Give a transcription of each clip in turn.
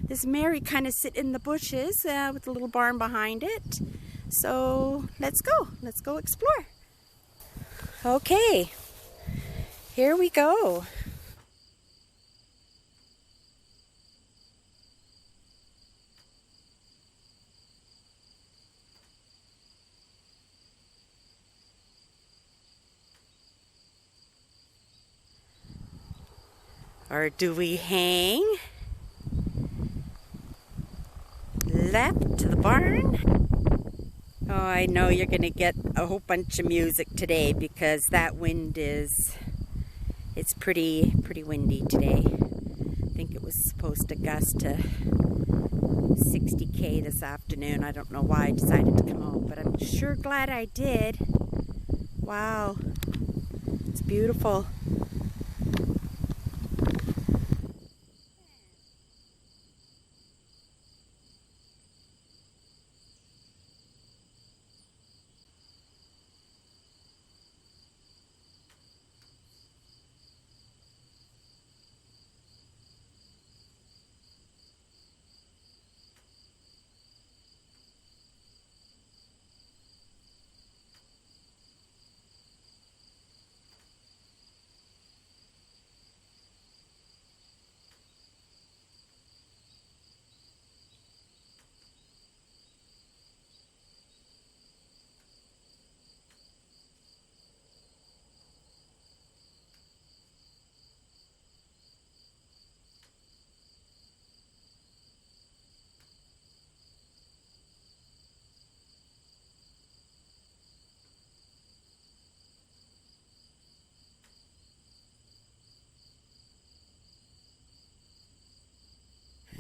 this Mary kind of sit in the bushes with a little barn behind it. So let's go explore. Okay, here we go. Or do we hang left to the barn? Oh, I know you're going to get a whole bunch of music today because that wind it's pretty windy today. I think it was supposed to gust to 60k this afternoon. I don't know why I decided to come out, but I'm sure glad I did. Wow, it's beautiful.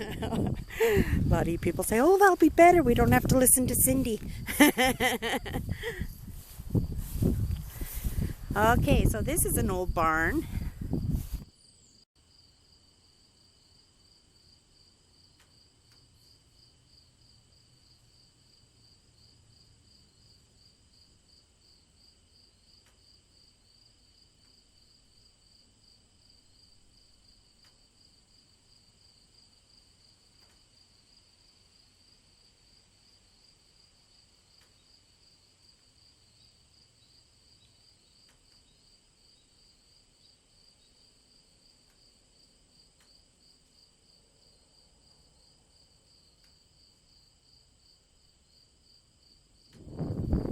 A lot of you people say, oh, that'll be better. We don't have to listen to Cindy. Okay, so this is an old barn.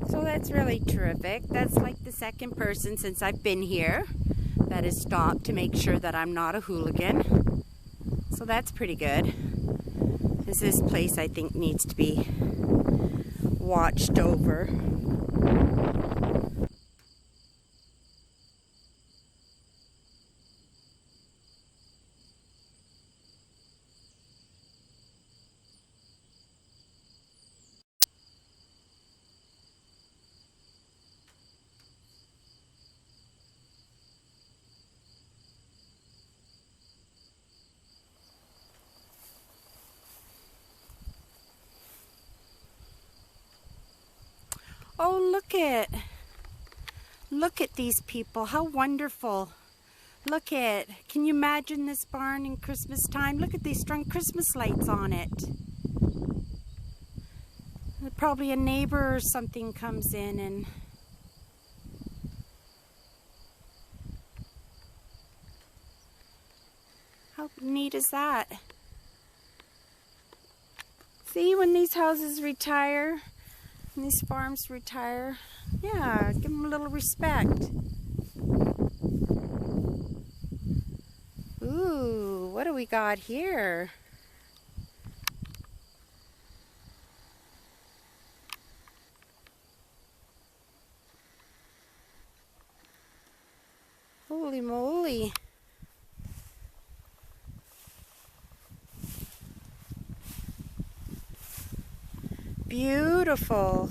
So that's really terrific. That's like the second person since I've been here that has stopped to make sure that I'm not a hooligan. So that's pretty good. This place I think needs to be watched over. Oh, look at these people. How wonderful. Can you imagine this barn in Christmas time? Look at these strung Christmas lights on it. Probably a neighbor or something comes in and how neat is that? See, when these houses retire, and these farms retire, yeah, give them a little respect. Ooh, what do we got here? Holy moly. Beautiful.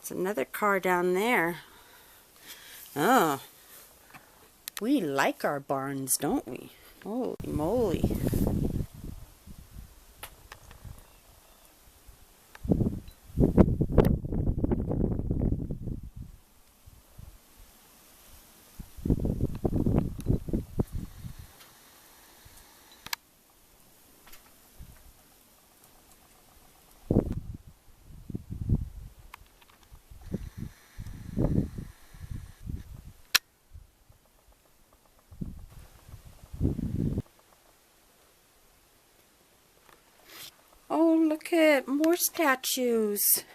There's another car down there. Oh, we like our barns, don't we? Holy moly. Oh, look at more statues.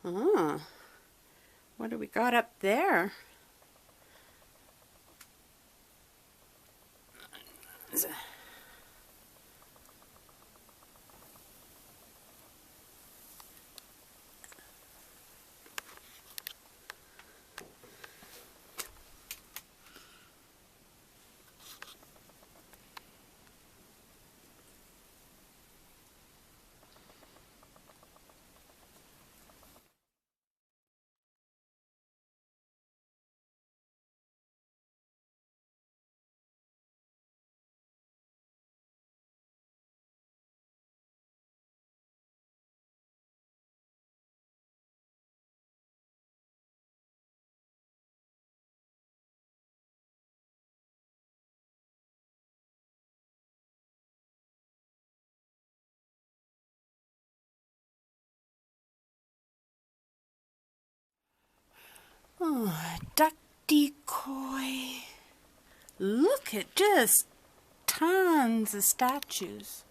Ah, what do we got up there? Oh, duck decoy. Look at just tons of statues.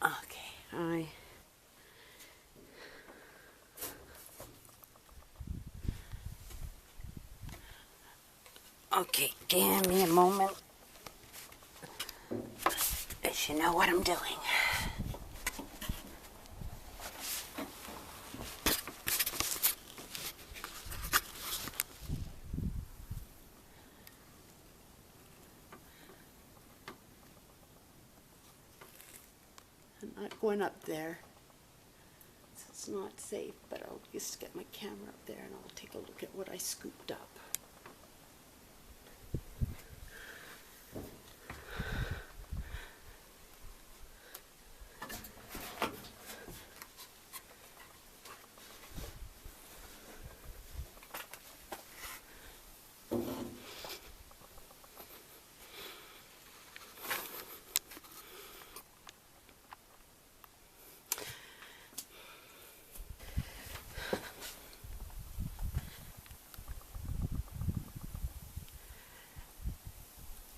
Okay, Okay, give me a moment. I should know what I'm doing. I'm not going up there. It's not safe, but I'll just get my camera up there and I'll take a look at what I scooped up.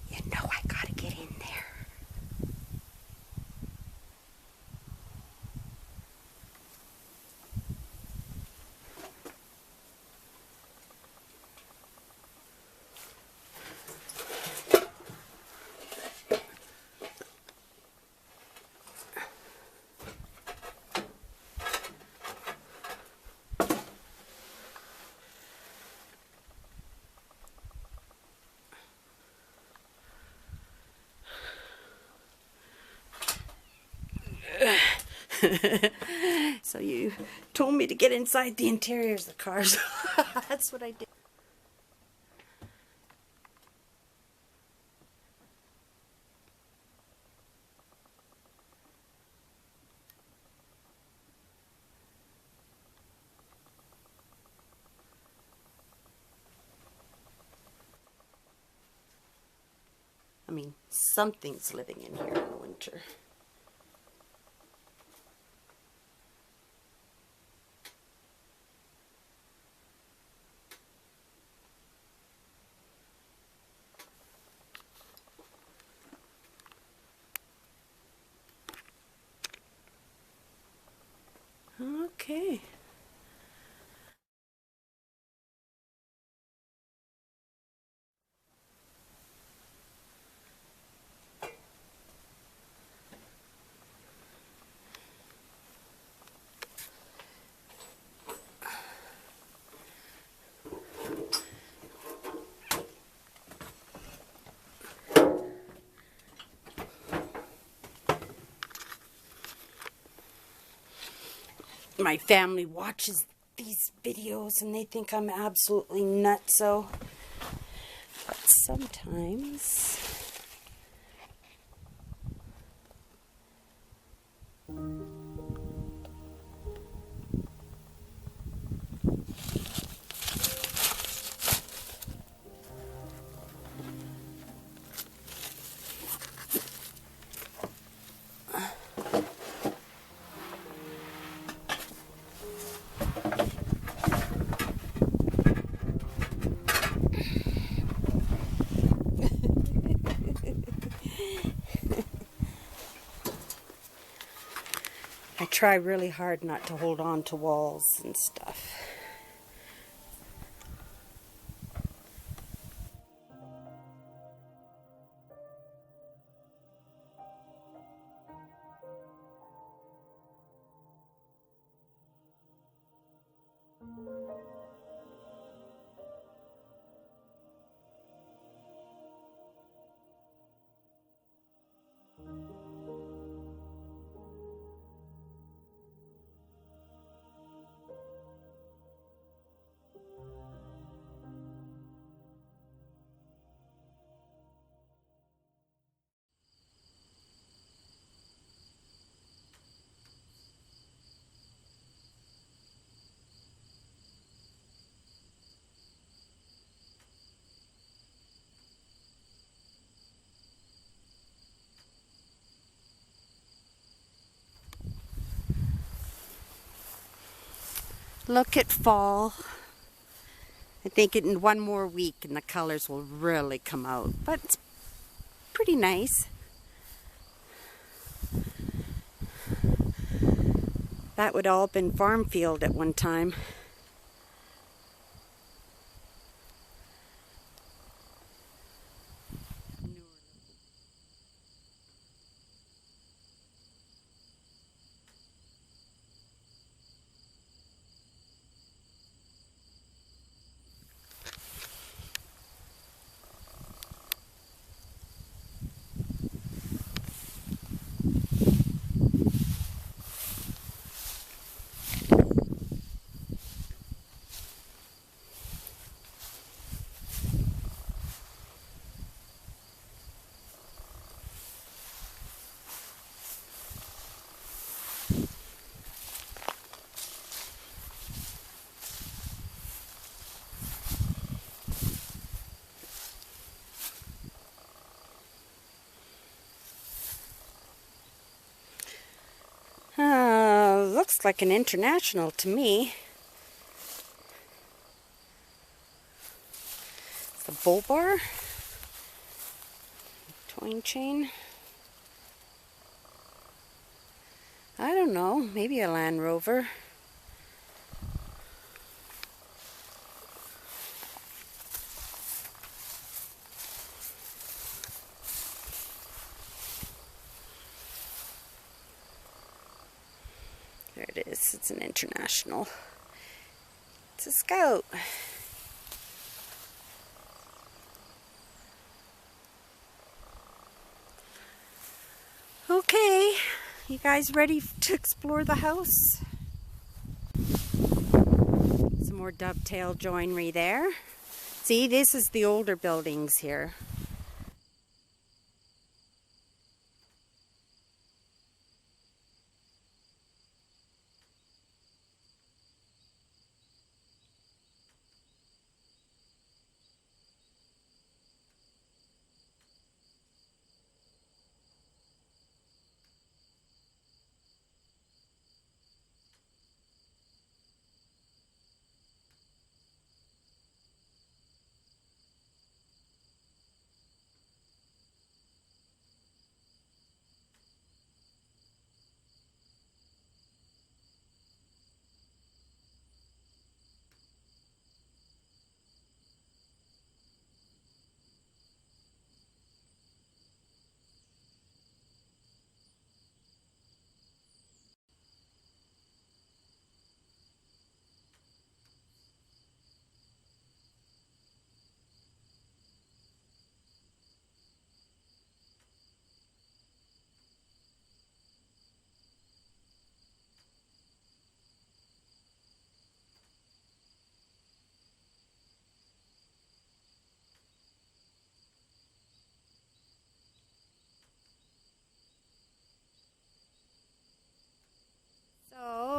You know I gotta get in there. So you told me to get inside the interiors of the cars. That's what I did. I mean, something's living in here in the winter. Okay. my family watches these videos and they think I'm absolutely nuts, so but sometimes I try really hard not to hold on to walls and stuff. Look at fall. I think in one more week and the colors will really come out, but it's pretty nice. That would all have been farm field at one time. Looks like an international to me. It's a bull bar. Twine chain. I don't know, maybe a Land Rover. There it is, it's an international. It's a Scout. Okay, you guys ready to explore the house? Some more dovetail joinery there. See, this is the older buildings here.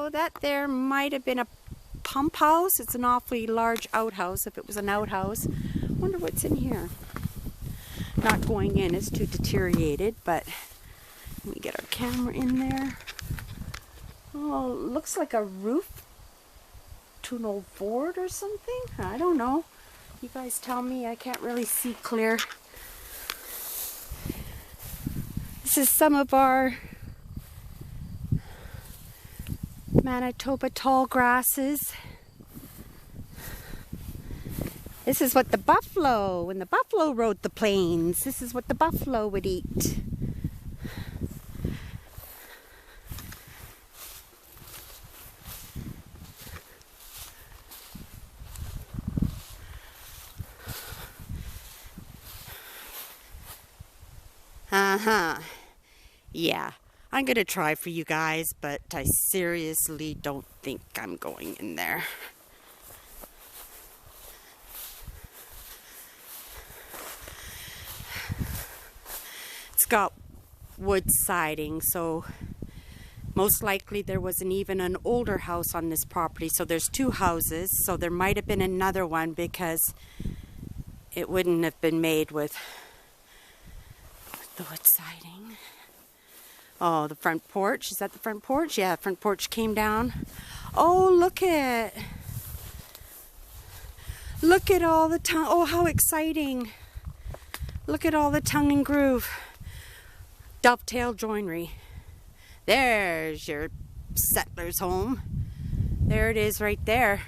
So that there might have been a pump house. It's an awfully large outhouse if it was an outhouse. Wonder what's in here. Not going in, it's too deteriorated, but let me get our camera in there. Oh, looks like a roof to an old board or something. I don't know. You guys tell me, I can't really see clear. This is some of our Manitoba tall grasses. This is what the buffalo, when the buffalo rode the plains, this is what the buffalo would eat. Yeah, I'm gonna try for you guys, but I seriously don't think I'm going in there. It's got wood siding, so most likely there wasn't even an older house on this property. So there's two houses, so there might have been another one because it wouldn't have been made with the wood siding. Oh, the front porch. Is that the front porch? Yeah, the front porch came down. Oh, look at all the tongue. Oh, how exciting. Look at all the tongue and groove. Dovetail joinery. There's your settler's home. There it is right there.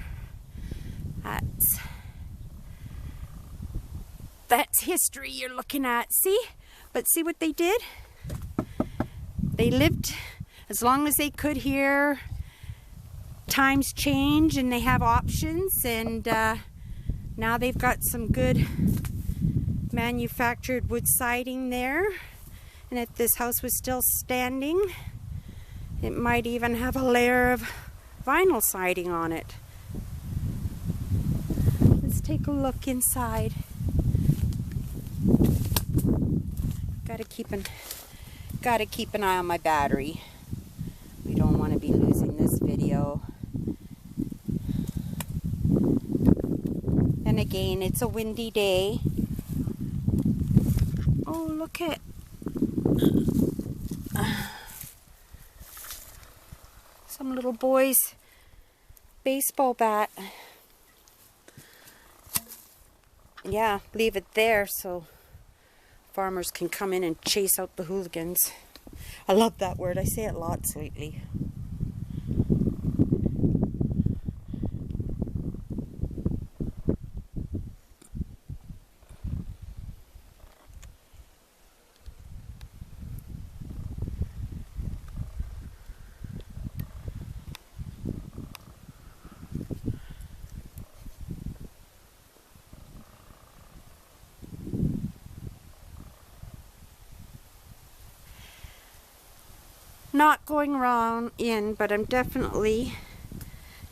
That's history you're looking at. See? But see what they did? They lived as long as they could here. Times change and they have options, and now they've got some good manufactured wood siding there. And if this house was still standing, it might even have a layer of vinyl siding on it. Let's take a look inside. Gotta keep an eye on my battery. We don't want to be losing this video. And again, it's a windy day. Oh, look at some little boy's baseball bat. Yeah, leave it there so farmers can come in and chase out the hooligans. I love that word. I say it lots lately. Not going around in, but I'm definitely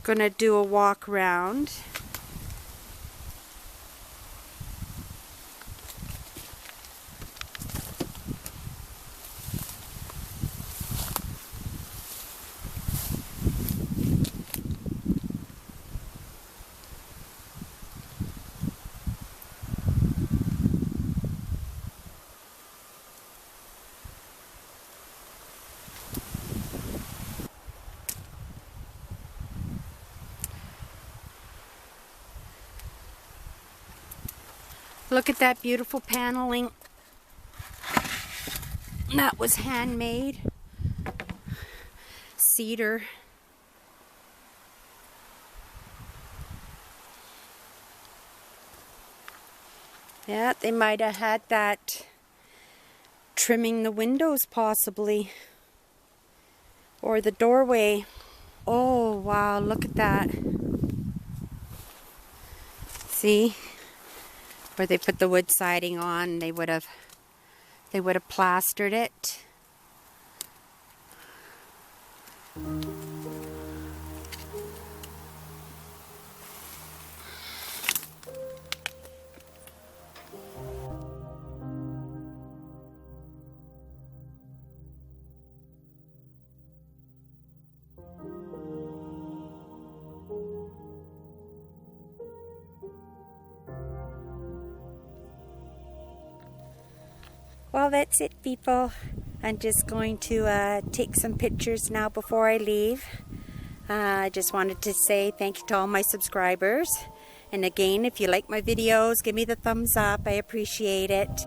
gonna do a walk around. Look at that beautiful paneling. That was handmade. Cedar. Yeah, they might have had that trimming the windows possibly. Or the doorway. Oh, wow, look at that. See? Where they put the wood siding on, they would have plastered it. Well, that's it, people. I'm just going to take some pictures now before I leave. I just wanted to say thank you to all my subscribers. And again, if you like my videos, give me the thumbs up. I appreciate it.